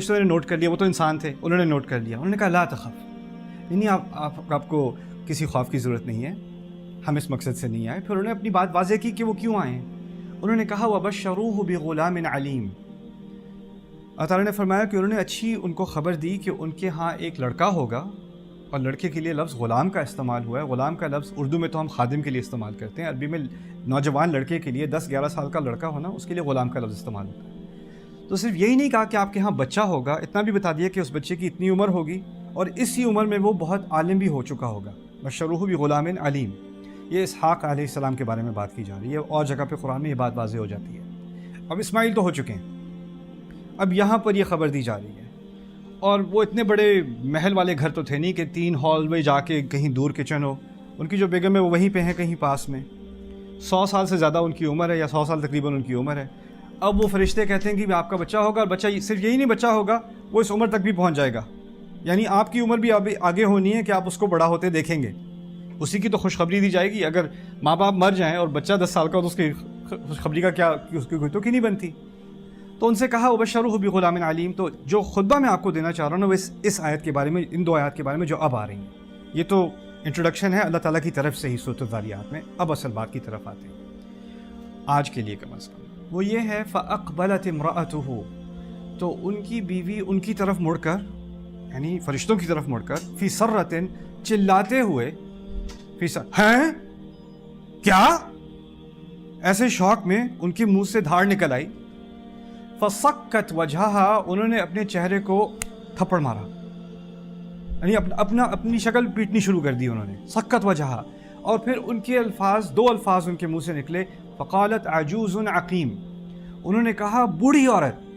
فرشتوں نے نوٹ کر لیا، وہ تو انسان تھے، انہوں نے نوٹ کر لیا، انہوں نے کہا لا تخف، نہیں آپ کو کسی خوف کی ضرورت نہیں ہے، ہم اس مقصد سے نہیں آئے۔ پھر انہوں نے اپنی بات واضح کی کہ وہ کیوں آئے ہیں۔ انہوں نے کہا وَبَشَّرُوهُ بِغُلَامٍ عَلِيمٍ، اللہ تعالیٰ نے فرمایا کہ انہوں نے اچھی ان کو خبر دی کہ ان کے ہاں ایک لڑکا ہوگا، اور لڑکے کے لیے لفظ غلام کا استعمال ہوا ہے۔ غلام کا لفظ اردو میں تو ہم خادم کے لیے استعمال کرتے ہیں، عربی میں نوجوان لڑکے کے لیے 10-11 سال کا لڑکا ہونا، اس کے لیے غلام کا لفظ استعمال ہوتا ہے۔ تو صرف یہی نہیں کہا کہ آپ کے ہاں بچہ ہوگا، اتنا بھی بتا دیا کہ اس بچے کی اتنی عمر ہوگی اور اسی عمر میں وہ بہت عالم بھی ہو چکا ہوگا۔ بشروہ بغلام علیم، یہ اسحاق علیہ السلام کے بارے میں بات کی جا رہی ہے، اور جگہ پہ قرآن میں یہ بات واضح ہو جاتی ہے۔ اب اسماعیل تو ہو چکے ہیں، اب یہاں پر یہ خبر دی جا رہی ہے، اور وہ اتنے بڑے محل والے گھر تو تھے نہیں کہ 3 ہال میں جا کے کہیں دور کچن ہو، ان کی جو بیگم ہے وہ وہیں پہ ہیں کہیں پاس میں، 100 سال سے زیادہ ان کی عمر ہے، یا 100 سال تقریباً ان کی عمر ہے۔ اب وہ فرشتے کہتے ہیں کہ آپ کا بچہ ہوگا، اور بچہ صرف یہی نہیں بچہ ہوگا، وہ اس عمر تک بھی پہنچ جائے گا، یعنی آپ کی عمر بھی آگے ہونی ہے کہ آپ اس کو بڑا ہوتے دیکھیں گے، اسی کی تو خوشخبری دی جائے گی۔ اگر ماں باپ مر جائیں اور بچہ 10 سال کا ہو تو اس کی خوشخبری کا کیا، اس کی کوئی تو کی نہیں بنتی۔ تو ان سے کہا وبشروہ بغلام علیم، تو جو خطبہ میں آپ کو دینا چاہ رہا ہوں نا، وہ اس آیت کے بارے میں، ان 2 آیات کے بارے میں جو اب آ رہی ہیں، یہ تو انٹروڈکشن ہے اللہ تعالیٰ کی طرف سے ہی سورۃ الذاریات میں۔ اب اصل بات کی طرف آتے ہیں آج کے لیے کم از کم، وہ یہ ہے فَأَقْبَلَتِ امْرَأَتُهُ، تو ان کی بیوی ان کی طرف مڑ کر، یعنی فرشتوں کی طرف مڑ کر، فی سرۃ، چلاتے ہوئے، ہیں کیا، ایسے شوق میں ان کے منہ سے دھاڑ نکل آئی۔ فَصَكَّتْ وَجْهَهَا، انہوں نے اپنے چہرے کو تھپڑ مارا، یعنی اپنی شکل پیٹنی شروع کر دی انہوں نے، سکت وجہها، اور پھر ان کے الفاظ، 2 الفاظ ان کے منہ سے نکلے، فقالت عجوز عقیم، انہوں نے کہا بوڑھی عورت۔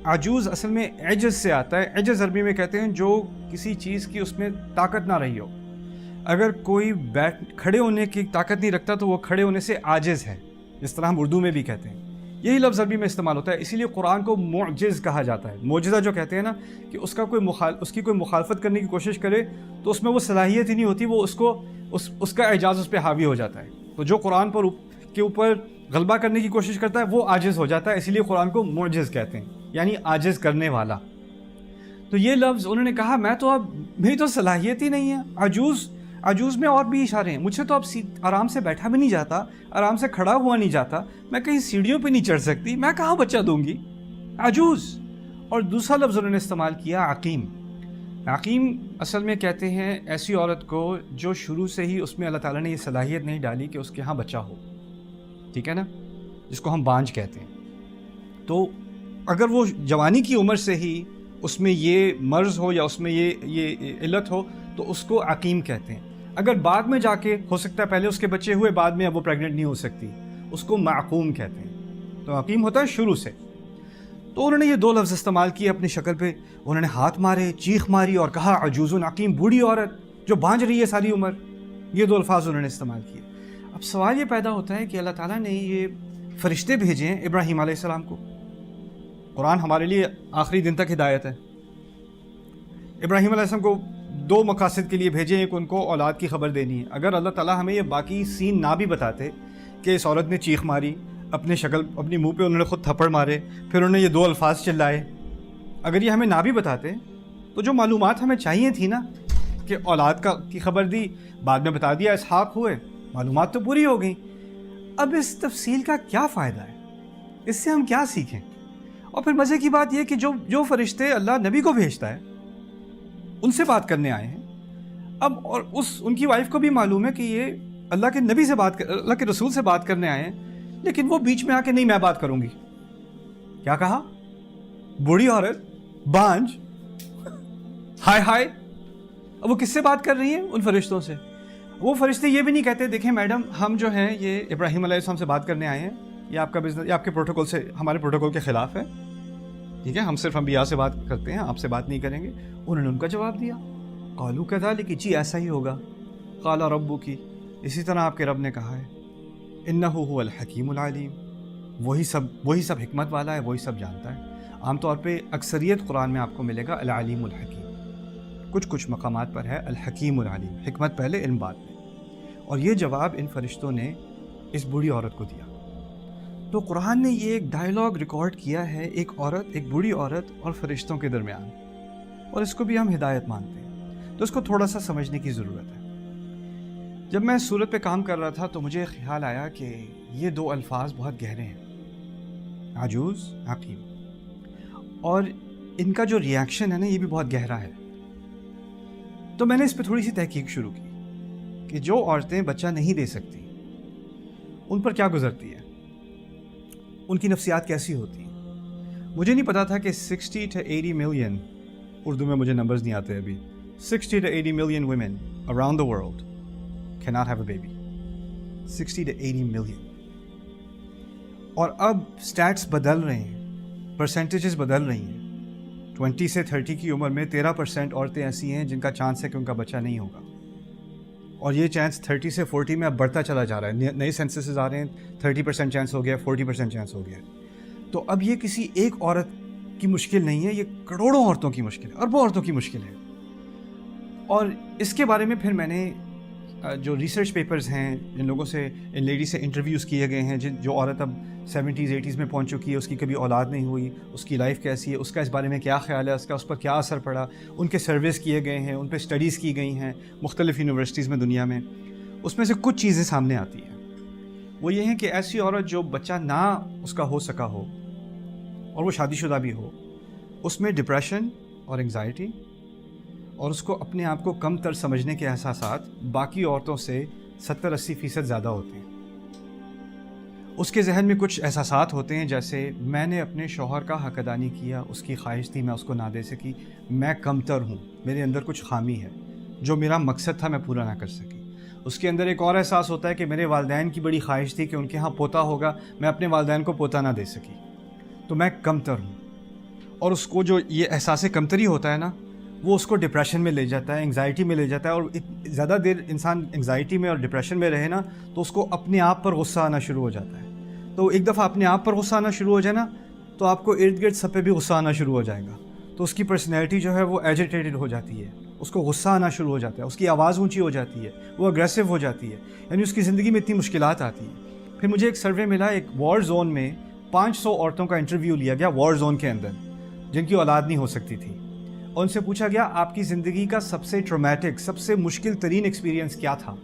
عجوز اصل میں عجز سے آتا ہے، عجز عربی میں کہتے ہیں جو کسی چیز کی اس میں طاقت نہ رہی ہو۔ اگر کوئی کھڑے ہونے کی طاقت نہیں رکھتا تو وہ کھڑے ہونے سے عاجز ہے، جس طرح ہم اردو میں بھی کہتے ہیں، یہی لفظ عربی میں استعمال ہوتا ہے۔ اسی لیے قرآن کو معجز کہا جاتا ہے، معجزہ جو کہتے ہیں نا، کہ اس کی کوئی مخالفت کرنے کی کوشش کرے تو اس میں وہ صلاحیت ہی نہیں ہوتی، وہ اس کا اعجاز اس پہ حاوی ہو جاتا ہے۔ تو جو قرآن کے اوپر غلبہ کرنے کی کوشش کرتا ہے وہ عاجز ہو جاتا ہے، اسی لیے قرآن کو معجز کہتے ہیں، یعنی عاجز کرنے والا۔ تو یہ لفظ انہوں نے کہا میری تو صلاحیت ہی نہیں ہے۔ عجوز میں اور بھی اشارے ہیں، مجھ سے تو اب آرام سے بیٹھا بھی نہیں جاتا، آرام سے کھڑا ہوا نہیں جاتا، میں کہیں سیڑھیوں پہ نہیں چڑھ سکتی، میں کہاں بچہ دوں گی، عجوز۔ اور دوسرا لفظ انہوں نے استعمال کیا عقیم۔ عقیم اصل میں کہتے ہیں ایسی عورت کو جو شروع سے ہی اس میں اللہ تعالیٰ نے یہ صلاحیت نہیں ڈالی کہ اس کے ہاں بچہ ہو، ٹھیک ہے نا، جس کو ہم بانجھ کہتے ہیں۔ تو اگر وہ جوانی کی عمر سے ہی اس میں یہ مرض ہو یا اس میں یہ علت ہو تو اس کو عقیم کہتے ہیں۔ اگر بعد میں جا کے ہو سکتا ہے پہلے اس کے بچے ہوئے، بعد میں اب وہ پریگننٹ نہیں ہو سکتی، اس کو معقوم کہتے ہیں۔ تو عقیم ہوتا ہے شروع سے۔ تو انہوں نے یہ 2 لفظ استعمال کیے اپنی شکل پہ، انہوں نے ہاتھ مارے، چیخ ماری اور کہا عجوز عقیم، بوڑھی عورت جو بانجھ رہی ہے ساری عمر، یہ 2 الفاظ انہوں نے استعمال کیے۔ اب سوال یہ پیدا ہوتا ہے کہ اللہ تعالیٰ نے یہ فرشتے بھیجے ہیں ابراہیم علیہ السلام کو، قرآن ہمارے لیے آخری دن تک ہدایت ہے، ابراہیم علیہ السلام کو 2 مقاصد کے لیے بھیجے، ایک ان کو اولاد کی خبر دینی ہے۔ اگر اللہ تعالیٰ ہمیں یہ باقی سین نہ بھی بتاتے کہ اس عورت نے چیخ ماری، اپنی منہ پہ انہوں نے خود تھپڑ مارے، پھر انہوں نے یہ 2 الفاظ چلائے، اگر یہ ہمیں نہ بھی بتاتے تو جو معلومات ہمیں چاہیے تھی نا، کہ اولاد کی خبر دی، بعد میں بتا دیا اسحاق ہوئے، معلومات تو پوری ہو گئیں۔ اب اس تفصیل کا کیا فائدہ ہے، اس سے ہم کیا سیکھیں؟ اور پھر مزے کی بات یہ کہ جو فرشتے اللہ نبی کو بھیجتا ہے ان سے بات کرنے آئے ہیں، اب اور ان کی وائف کو بھی معلوم ہے کہ یہ اللہ کے نبی سے اللہ کے رسول سے بات کرنے آئے ہیں، لیکن وہ بیچ میں آ کے نہیں میں بات کروں گی، کیا کہا، بوڑھی عورت، بانجھ، ہائے۔ اب وہ کس سے بات کر رہی ہیں؟ ان فرشتوں سے۔ وہ فرشتے یہ بھی نہیں کہتے دیکھیں میڈم ہم جو ہیں یہ ابراہیم علیہ السلام سے بات کرنے آئے ہیں، یہ آپ کا بزنس، یہ آپ کے پروٹوکول سے، ہمارے پروٹوکول کے خلاف ہے، ٹھیک ہے، ہم صرف انبیاء سے بات کرتے ہیں، آپ سے بات نہیں کریں گے۔ انہوں نے ان کا جواب دیا، قالوا کذالک، جی ایسا ہی ہوگا، قال ربک، اسی طرح آپ کے رب نے کہا ہے، انہ هو الحکیم العلیم، وہی سب حکمت والا ہے، وہی سب جانتا ہے۔ عام طور پہ اکثریت قرآن میں آپ کو ملے گا العلیم الحکیم، کچھ مقامات پر ہے الحکیم العلیم، حکمت پہلے علم بعد میں۔ اور یہ جواب ان فرشتوں نے اس بوڑھی عورت کو دیا۔ تو قرآن نے یہ ایک ڈائلاگ ریکارڈ کیا ہے، ایک عورت، ایک بوڑھی عورت اور فرشتوں کے درمیان، اور اس کو بھی ہم ہدایت مانتے ہیں، تو اس کو تھوڑا سا سمجھنے کی ضرورت ہے۔ جب میں اس صورت پہ کام کر رہا تھا تو مجھے خیال آیا کہ یہ دو الفاظ بہت گہرے ہیں، عجوز، حکیم، اور ان کا جو ریاکشن ہے نا یہ بھی بہت گہرا ہے۔ تو میں نے اس پہ تھوڑی سی تحقیق شروع کی کہ جو عورتیں بچہ نہیں دے سکتی ان پر کیا گزرتی ہے، ان کی نفسیات کیسی ہوتی ہیں۔ مجھے نہیں پتا تھا کہ 60 to 80 ملین، اردو میں مجھے نمبرز نہیں آتے ابھی، 60 to 80 million women around the world cannot have a baby. 60 to 80 million. اور اب سٹیٹس بدل رہے ہیں، پرسنٹیجز بدل رہی ہیں۔ 20 سے 30 کی عمر میں 13% عورتیں ایسی ہیں جن کا چانس ہے کہ ان کا بچہ نہیں ہوگا، اور یہ چانس 30 سے 40 میں اب بڑھتا چلا جا رہا ہے۔ نئے سینسسز آ رہے ہیں، 30% چانس ہو گیا، 40% چانس ہو گیا۔ تو اب یہ کسی ایک عورت کی مشکل نہیں ہے، یہ کروڑوں عورتوں کی مشکل ہے، اربوں عورتوں کی مشکل ہے۔ اور اس کے بارے میں پھر میں نے جو ریسرچ پیپرز ہیں، جن لوگوں سے، ان لیڈی سے انٹرویوز کیے گئے ہیں، جو عورت اب 70s 80s میں پہنچ چکی ہے، اس کی کبھی اولاد نہیں ہوئی، اس کی لائف کیسی ہے، اس کا اس بارے میں کیا خیال ہے، اس پر کیا اثر پڑا، ان کے سرویز کیے گئے ہیں، ان پہ اسٹڈیز کی گئی ہیں مختلف یونیورسٹیز میں دنیا میں، اس میں سے کچھ چیزیں سامنے آتی ہیں۔ وہ یہ ہیں کہ ایسی عورت جو بچہ نہ اس کا ہو سکا ہو اور وہ شادی شدہ بھی ہو، اس میں ڈپریشن اور انگزائٹی اور اس کو اپنے آپ کو کم تر سمجھنے کے احساسات باقی عورتوں سے 70-80% زیادہ ہوتے ہیں۔ اس کے ذہن میں کچھ احساسات ہوتے ہیں جیسے میں نے اپنے شوہر کا حق ادا نہیں کیا، اس کی خواہش تھی میں اس کو نہ دے سکی، میں کم تر ہوں، میرے اندر کچھ خامی ہے، جو میرا مقصد تھا میں پورا نہ کر سکی۔ اس کے اندر ایک اور احساس ہوتا ہے کہ میرے والدین کی بڑی خواہش تھی کہ ان کے ہاں پوتا ہوگا، میں اپنے والدین کو پوتا نہ دے سکی، تو میں کم تر ہوں۔ اور اس کو جو یہ احساس کمتری ہوتا ہے نا، وہ اس کو ڈپریشن میں لے جاتا ہے، انگزائٹی میں لے جاتا ہے، اور زیادہ دیر انسان انگزائٹی میں اور ڈپریشن میں رہے نا تو اس کو اپنے آپ پر غصہ آنا شروع ہو جاتا ہے۔ تو ایک دفعہ اپنے آپ پر غصہ آنا شروع ہو جائے نا تو آپ کو ارد گرد سب پہ بھی غصہ آنا شروع ہو جائے گا، تو اس کی پرسنالٹی جو ہے وہ ایجیٹیٹڈ ہو جاتی ہے، اس کو غصہ آنا شروع ہو جاتا ہے، اس کی آواز اونچی ہو جاتی ہے، وہ اگریسو ہو جاتی ہے، یعنی اس کی زندگی میں اتنی مشکلات آتی ہیں۔ پھر مجھے ایک سروے ملا، ایک وار زون میں 500 عورتوں کا انٹرویو لیا گیا وار زون کے اندر، جن کی اولاد نہیں ہو سکتی تھی، اور ان سے پوچھا گیا آپ کی زندگی کا سب سے ٹرامیٹک، سب سے مشکل ترین ایکسپیرینس کیا تھا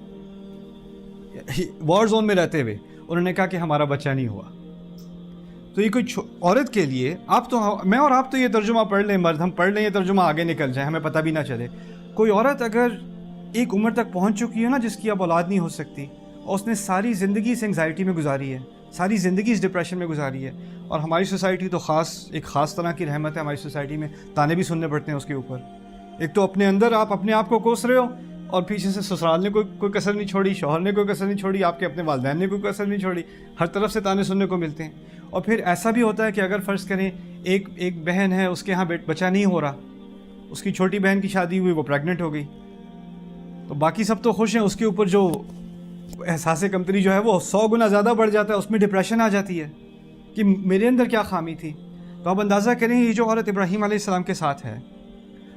وار زون میں رہتے ہوئے۔ انہوں نے کہا کہ ہمارا بچہ نہیں ہوا۔ تو یہ کوئی عورت کے لیے، میں اور آپ تو یہ ترجمہ پڑھ لیں، مرد ہم پڑھ لیں یہ ترجمہ، آگے نکل جائیں، ہمیں پتہ بھی نہ چلے۔ کوئی عورت اگر ایک عمر تک پہنچ چکی ہے نا جس کی اب اولاد نہیں ہو سکتی، اور اس نے ساری زندگی اس انگزائٹی میں گزاری ہے، ساری زندگی اس ڈپریشن میں گزاری ہے، اور ہماری سوسائٹی تو ایک خاص طرح کی رحمت ہے، ہماری سوسائٹی میں تانے بھی سننے پڑتے ہیں اس کے اوپر۔ ایک تو اپنے اندر آپ اپنے آپ کو کوس رہے ہو، اور پیچھے سے سسرال نے کوئی کسر نہیں چھوڑی، شوہر نے کوئی کسر نہیں چھوڑی، آپ کے اپنے والدین نے کوئی کسر نہیں چھوڑی، ہر طرف سے تانے سننے کو ملتے ہیں۔ اور پھر ایسا بھی ہوتا ہے کہ اگر فرض کریں ایک بہن ہے، اس کے ہاں بچہ نہیں ہو رہا، اس کی چھوٹی بہن کی شادی ہوئی، وہ پریگننٹ ہو گئی، تو باقی سب تو خوش ہیں، اس کے اوپر جو احساس کمتری جو ہے وہ 100 گنا زیادہ بڑھ جاتا ہے، اس میں ڈپریشن آ جاتی ہے کہ میرے اندر کیا خامی تھی۔ تو آپ اندازہ کریں یہ جو عورت ابراہیم علیہ السلام کے ساتھ ہے،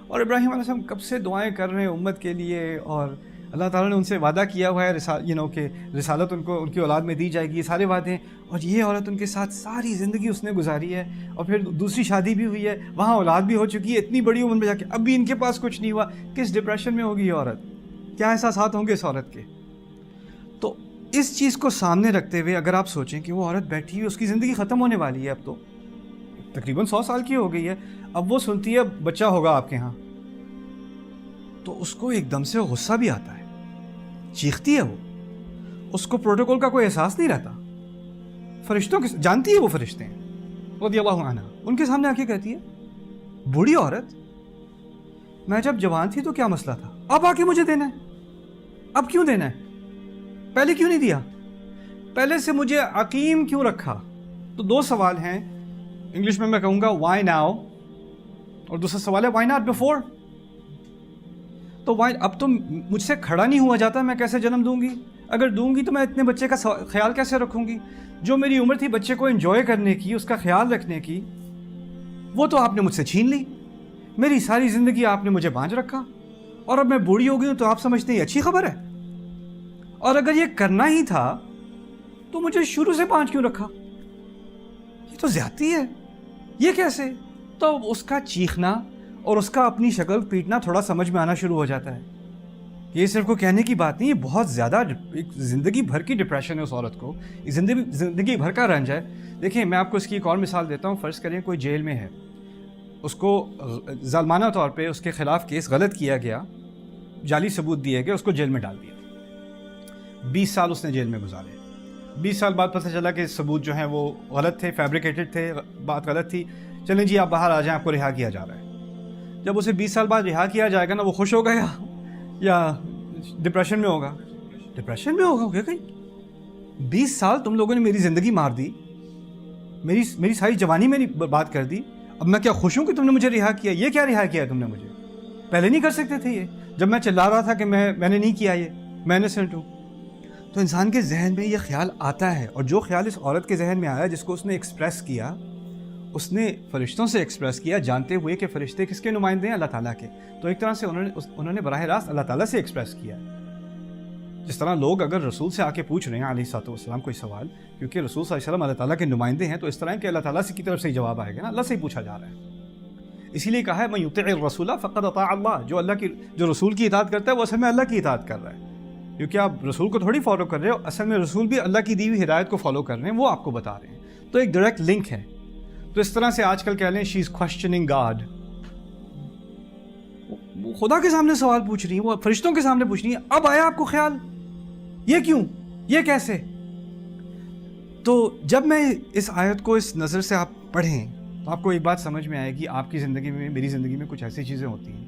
اور ابراہیم علیہ السلام کب سے دعائیں کر رہے ہیں امت کے لیے، اور اللہ تعالیٰ نے ان سے وعدہ کیا ہوا ہے کہ رسالت ان کی اولاد میں دی جائے گی، یہ سارے وعدے ہیں، اور یہ عورت ان کے ساتھ ساری زندگی اس نے گزاری ہے، اور پھر دوسری شادی بھی ہوئی ہے، وہاں اولاد بھی ہو چکی ہے، اتنی بڑی عمر میں جا کے اب بھی ان کے پاس کچھ نہیں ہوا۔ کس ڈپریشن میں ہوگی یہ عورت، کیا احساسات ہوں گے اس عورت کے۔ تو اس چیز کو سامنے رکھتے ہوئے اگر آپ سوچیں کہ وہ عورت بیٹھی ہوئی، اس کی زندگی ختم ہونے والی ہے، اب تو تقریباً 100 سال کی ہو گئی ہے، اب وہ سنتی ہے بچہ ہوگا آپ کے ہاں، تو اس کو ایک دم سے غصہ بھی آتا ہے، چیختی ہے، وہ اس کو پروٹوکول کا کوئی احساس نہیں رہتا۔ فرشتوں کے جانتی ہے وہ فرشتے ہیں رضی اللہ عنہ، ان کے سامنے آ کے کہتی ہے بوڑھی عورت میں جب جوان تھی تو کیا مسئلہ تھا، اب آ کے مجھے دینا ہے، اب کیوں دینا ہے، پہلے کیوں نہیں دیا، پہلے سے مجھے عقیم کیوں رکھا۔ تو دو سوال ہیں، انگلش میں کہوں گا وائی ناؤ، اور دوسرا سوال ہے وائی ناٹ بیفور۔ تو اب تو مجھ سے کھڑا نہیں ہوا جاتا، میں کیسے جنم دوں گی، اگر دوں گی تو میں اتنے بچے کا خیال کیسے رکھوں گی، جو میری عمر تھی بچے کو انجوائے کرنے کی، اس کا خیال رکھنے کی، وہ تو آپ نے مجھ سے چھین لی، میری ساری زندگی آپ نے مجھے بانجھ رکھا، اور اب میں بوڑھی ہو گئی ہوں تو آپ سمجھتے ہیں یہ اچھی خبر ہے، اور اگر یہ کرنا ہی تھا تو مجھے شروع سے بانجھ کیوں رکھا، یہ تو زیادتی ہے، یہ کیسے؟ تو اس کا چیخنا اور اس کا اپنی شکل پیٹنا تھوڑا سمجھ میں آنا شروع ہو جاتا ہے. یہ صرف کو کہنے کی بات نہیں، یہ بہت زیادہ ایک زندگی بھر کی ڈپریشن ہے اس عورت کو، زندگی بھر کا رنج ہے. دیکھیں میں آپ کو اس کی ایک اور مثال دیتا ہوں. فرض کریں کوئی جیل میں ہے، اس کو ظالمانہ طور پہ اس کے خلاف کیس غلط کیا گیا، جعلی ثبوت دیے گئے، اس کو جیل میں ڈال دیا. 20 سال اس نے جیل میں گزارے. 20 سال بعد پتہ چلا کہ ثبوت جو ہیں وہ غلط تھے، فیبریکیٹڈ تھے، بات غلط تھی. چلیں جی آپ باہر آ جائیں، آپ کو رہا کیا جا رہا ہے. جب اسے 20 سال بعد رہا کیا جائے گا نا، وہ خوش ہوگا یا ڈپریشن میں ہوگا؟ ڈپریشن میں ہوگا. کہیں 20 سال تم لوگوں نے میری زندگی مار دی، میری ساری جوانی میری برباد کر دی. اب میں کیا خوش ہوں کہ تم نے مجھے رہا کیا؟ یہ کیا رہا کیا تم نے مجھے؟ پہلے نہیں کر سکتے تھے یہ، جب میں چلا رہا تھا کہ میں نے نہیں کیا، یہ میں انسنٹ ہوں. تو انسان کے ذہن میں یہ خیال آتا ہے، اور جو خیال اس عورت کے ذہن میں آیا، جس کو اس نے ایکسپریس کیا، اس نے فرشتوں سے ایکسپریس کیا، جانتے ہوئے کہ فرشتے کس کے نمائندے ہیں؟ اللہ تعالیٰ کے. تو ایک طرح سے انہوں نے براہ راست اللہ تعالیٰ سے ایکسپریس کیا. جس طرح لوگ اگر رسول سے آ کے پوچھ رہے ہیں علیہ الصلوۃ والسلام کوئی سوال، کیونکہ رسول صلی اللہ علیہ وسلم اللہ تعالیٰ کے نمائندے ہیں، تو اس طرح ہے کہ اللہ تعالیٰ سے کی طرف سے ہی جواب آئے گا نا، اللہ سے ہی پوچھا جا رہا ہے. اسی لیے کہا ہے من یطع الرسول فقد اطاع اللہ، جو رسول کی اطاعت کرتا ہے وہ اصل میں اللہ کی اطاعت کر رہا ہے. کیونکہ آپ رسول کو تھوڑی فالو کر رہے ہو، اصل میں رسول بھی اللہ کی دی ہوئی ہدایت کو فالو کر رہے ہیں، وہ آپ کو بتا رہے ہیں. تو ایک ڈائریکٹ لنک ہے. تو اس طرح سے آج کل کہہ لیں شی از کوسچننگ گاڈ، وہ خدا کے سامنے سوال پوچھ رہی ہیں، وہ فرشتوں کے سامنے پوچھ رہی ہیں. اب آیا آپ کو خیال، یہ کیوں، یہ کیسے؟ تو جب میں اس آیت کو اس نظر سے آپ پڑھیں تو آپ کو ایک بات سمجھ میں آئے گی. آپ کی زندگی میں، میری زندگی میں کچھ ایسی چیزیں ہوتی ہیں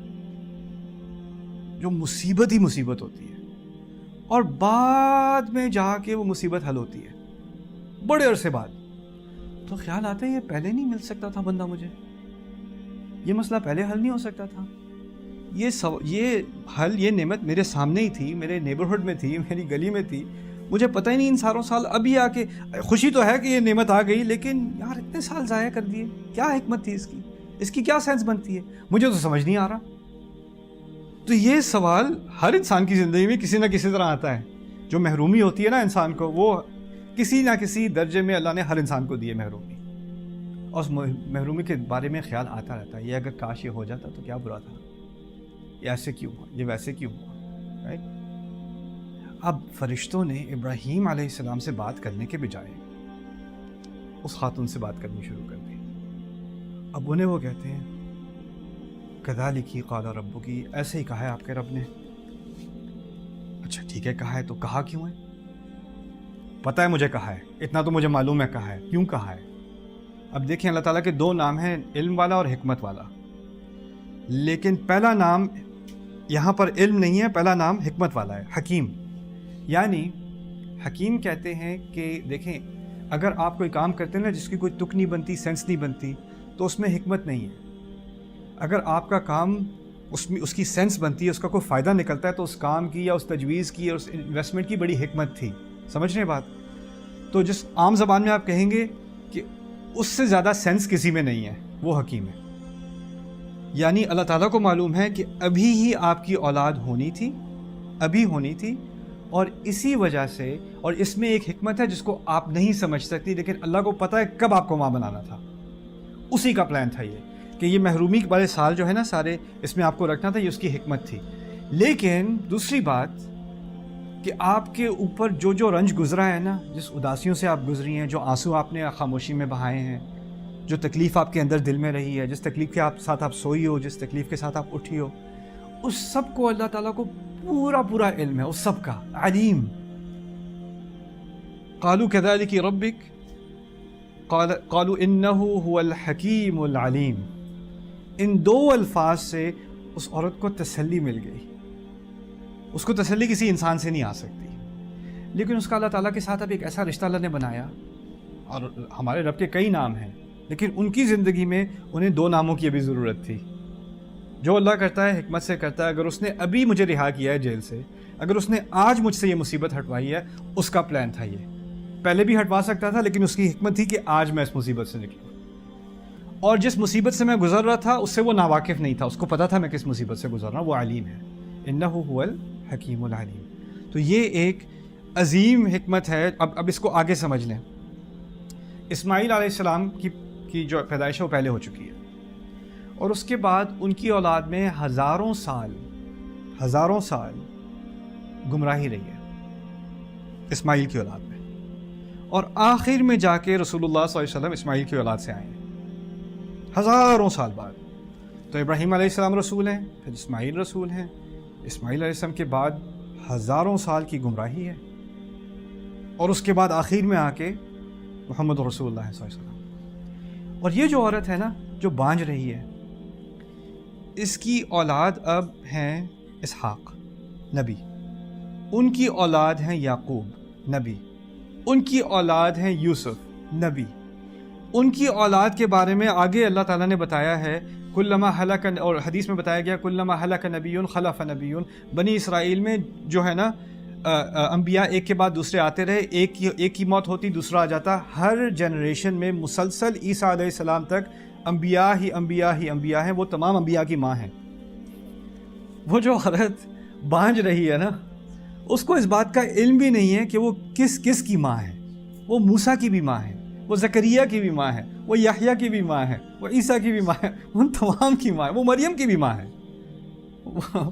جو مصیبت ہی مصیبت ہوتی ہے، اور بعد میں جا کے وہ مصیبت حل ہوتی ہے بڑے عرصے بعد. تو خیال آتا ہے یہ پہلے نہیں مل سکتا تھا بندہ مجھے، یہ مسئلہ پہلے حل نہیں ہو سکتا تھا، یہ حل، یہ نعمت میرے سامنے ہی تھی، میرے نیبرہڈ میں تھی، میری گلی میں تھی، مجھے پتہ ہی نہیں ان ساروں سال. ابھی آ کے خوشی تو ہے کہ یہ نعمت آ گئی، لیکن یار اتنے سال ضائع کر دیے، کیا حکمت تھی اس کی کیا سینس بنتی ہے؟ مجھے تو سمجھ نہیں آ رہا. تو یہ سوال ہر انسان کی زندگی میں کسی نہ کسی طرح آتا ہے. جو محرومی ہوتی ہے نا انسان کو، وہ کسی نہ کسی درجے میں اللہ نے ہر انسان کو دی ہے محرومی، اور اس محرومی کے بارے میں خیال آتا رہتا ہے، یہ اگر کاش یہ ہو جاتا تو کیا برا تھا، یہ ایسے کیوں ہوا، یہ ویسے کیوں ہوا، رائٹ؟ اب فرشتوں نے ابراہیم علیہ السلام سے بات کرنے کے بجائے اس خاتون سے بات کرنی شروع کر دی. اب انہیں وہ کہتے ہیں کذالک قال ربک، ایسے ہی کہا ہے آپ کے رب نے. اچھا ٹھیک ہے، کہا ہے تو کہا کیوں ہے؟ پتہ ہے مجھے کہا ہے، اتنا تو مجھے معلوم ہے کہا ہے، کیوں کہا ہے؟ اب دیکھیں اللہ تعالیٰ کے 2 نام ہیں، علم والا اور حکمت والا. لیکن پہلا نام یہاں پر علم نہیں ہے، پہلا نام حکمت والا ہے، حکیم. یعنی حکیم کہتے ہیں کہ دیکھیں اگر آپ کوئی کام کرتے ہیں نا جس کی کوئی تک نہیں بنتی، سینس نہیں بنتی، تو اس میں حکمت نہیں ہے. اگر آپ کا کام اس کی سینس بنتی ہے، اس کا کوئی فائدہ نکلتا ہے، تو اس کام کی یا اس تجویز کی یا اس انویسٹمنٹ کی بڑی حکمت تھی. سمجھ رہے ہیں بات؟ تو جس عام زبان میں آپ کہیں گے کہ اس سے زیادہ سینس کسی میں نہیں ہے، وہ حکیم ہے. یعنی اللہ تعالیٰ کو معلوم ہے کہ ابھی ہی آپ کی اولاد ہونی تھی، ابھی ہونی تھی، اور اسی وجہ سے، اور اس میں ایک حکمت ہے جس کو آپ نہیں سمجھ سکتی، لیکن اللہ کو پتہ ہے کب آپ کو ماں بنانا تھا. اسی کا پلان تھا یہ کہ یہ محرومی والے سال جو ہے نا سارے، اس میں آپ کو رکھنا تھا، یہ اس کی حکمت تھی. لیکن دوسری بات کہ آپ کے اوپر جو رنج گزرا ہے نا، جس اداسیوں سے آپ گزری ہیں، جو آنسو آپ نے خاموشی میں بہائے ہیں، جو تکلیف آپ کے اندر دل میں رہی ہے، جس تکلیف کے ساتھ آپ سوئی ہو، جس تکلیف کے ساتھ آپ اٹھی ہو، اس سب کو اللہ تعالیٰ کو پورا علم ہے، اس سب کا علیم. قالوا كذلك ربك قالوا انه هو الحکیم العلیم. ان 2 الفاظ سے اس عورت کو تسلی مل گئی. اس کو تسلی کسی انسان سے نہیں آ سکتی، لیکن اس کا اللہ تعالیٰ کے ساتھ اب ایک ایسا رشتہ اللہ نے بنایا. اور ہمارے رب کے کئی نام ہیں، لیکن ان کی زندگی میں انہیں 2 ناموں کی ابھی ضرورت تھی. جو اللہ کرتا ہے حکمت سے کرتا ہے. اگر اس نے ابھی مجھے رہا کیا ہے جیل سے، اگر اس نے آج مجھ سے یہ مصیبت ہٹوائی ہے، اس کا پلان تھا. یہ پہلے بھی ہٹوا سکتا تھا، لیکن اس کی حکمت تھی کہ آج میں اس مصیبت سے نکلوں. اور جس مصیبت سے میں گزر رہا تھا اس سے وہ ناواقف نہیں تھا، اس کو پتا تھا میں کس مصیبت سے گزر رہا ہوں. وہ علیم ہے، انہ هو الحکیم العلیم. تو یہ ایک عظیم حکمت ہے. اب اس کو آگے سمجھ لیں اسماعیل علیہ السلام کی جو پیدائش ہے وہ پہلے ہو چکی ہے، اور اس کے بعد ان کی اولاد میں ہزاروں سال گمراہی رہی ہے اسماعیل کی اولاد میں، اور آخر میں جا کے رسول اللہ صلی اللہ علیہ وسلم اسماعیل کی اولاد سے آئے ہیں ہزاروں سال بعد۔ تو ابراہیم علیہ السلام رسول ہیں، پھر اسماعیل رسول ہیں، اسماعیل علیہ السلام کے بعد ہزاروں سال کی گمراہی ہے، اور اس کے بعد آخر میں آ کے محمد رسول اللہ صلی اللہ علیہ وسلم۔ اور یہ جو عورت ہے نا جو بانجھ رہی ہے، اس کی اولاد اب ہیں اسحاق نبی، ان کی اولاد ہیں یعقوب نبی، ان کی اولاد ہیں یوسف نبی، ان کی اولاد کے بارے میں آگے اللہ تعالیٰ نے بتایا ہے کلما ہلک، اور حدیث میں بتایا گیا کلما ہلک نبی خلف نبی، بنی اسرائیل میں جو ہے نا انبیاء ایک کے بعد دوسرے آتے رہے، ایک کی موت ہوتی دوسرا آ جاتا، ہر جنریشن میں مسلسل عیسیٰ علیہ السلام تک انبیاء ہیں، وہ تمام انبیاء کی ماں ہیں۔ وہ جو عورت بانجھ رہی ہے نا، اس کو اس بات کا علم بھی نہیں ہے کہ وہ کس کی ماں ہے۔ وہ موسیٰ کی بھی ماں ہے، وہ زکریا کی بھی ماں ہے، وہ یحییٰ کی بھی ماں ہے، وہ عیسیٰ کی بھی ماں ہے، ان تمام کی ماں ہے، وہ مریم کی بھی ماں ہے،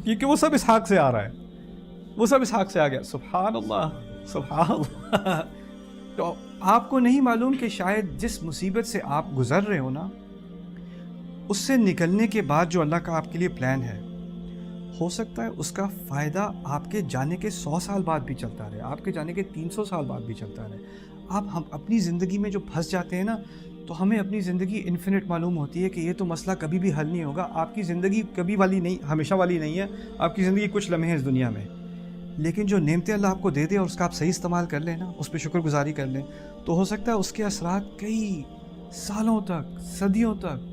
کیونکہ وہ سب اسحاق سے آ رہا ہے، وہ سب اسحاق سے آ گیا۔ سبحان اللہ۔ تو آپ کو نہیں معلوم کہ شاید جس مصیبت سے آپ گزر رہے ہو نا، اس سے نکلنے کے بعد جو اللہ کا آپ کے لیے پلان ہے، ہو سکتا ہے اس کا فائدہ آپ کے جانے کے 100 سال بعد بھی چلتا رہے، آپ کے جانے کے 300 سال بعد بھی چلتا رہے۔ ہم اپنی زندگی میں جو پھنس جاتے ہیں نا، تو ہمیں اپنی زندگی انفینٹ معلوم ہوتی ہے کہ یہ تو مسئلہ کبھی بھی حل نہیں ہوگا۔ آپ کی زندگی کبھی والی نہیں، ہمیشہ والی نہیں ہے، آپ کی زندگی کچھ لمحے ہیں اس دنیا میں، لیکن جو نعمتیں اللہ آپ کو دے دے اور اس کا آپ صحیح استعمال کر لیں نا، اس پہ شکر گزاری کر لیں، تو ہو سکتا ہے اس کے اثرات کئی سالوں تک، صدیوں تک،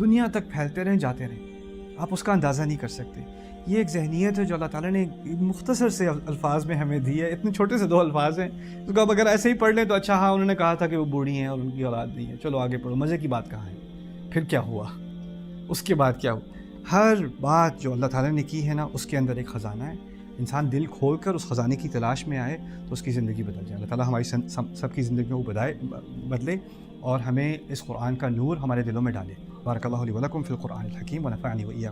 دنیا تک پھیلتے رہیں، جاتے رہیں، آپ اس کا اندازہ نہیں کر سکتے۔ یہ ایک ذہنیت ہے جو اللہ تعالیٰ نے مختصر سے الفاظ میں ہمیں دی ہے، اتنے چھوٹے سے 2 الفاظ ہیں، اس کو آپ اگر ایسے ہی پڑھ لیں تو اچھا، ہاں انہوں نے کہا تھا کہ وہ بوڑھی ہیں اور ان کی اولاد نہیں ہے، چلو آگے پڑھو، مزے کی بات کہاں ہے، پھر کیا ہوا، اس کے بعد کیا ہوا۔ ہر بات جو اللہ تعالیٰ نے کی ہے نا، اس کے اندر ایک خزانہ ہے، انسان دل کھول کر اس خزانے کی تلاش میں آئے تو اس کی زندگی بدل جائے۔ اللہ تعالیٰ ہماری سب کی زندگی میں بدلے اور ہمیں اس قرآن کا نور ہمارے دلوں میں ڈالے۔ بارک اللہ لی و لکم فی القرآن الحکیم ونفعنی و ایاکم۔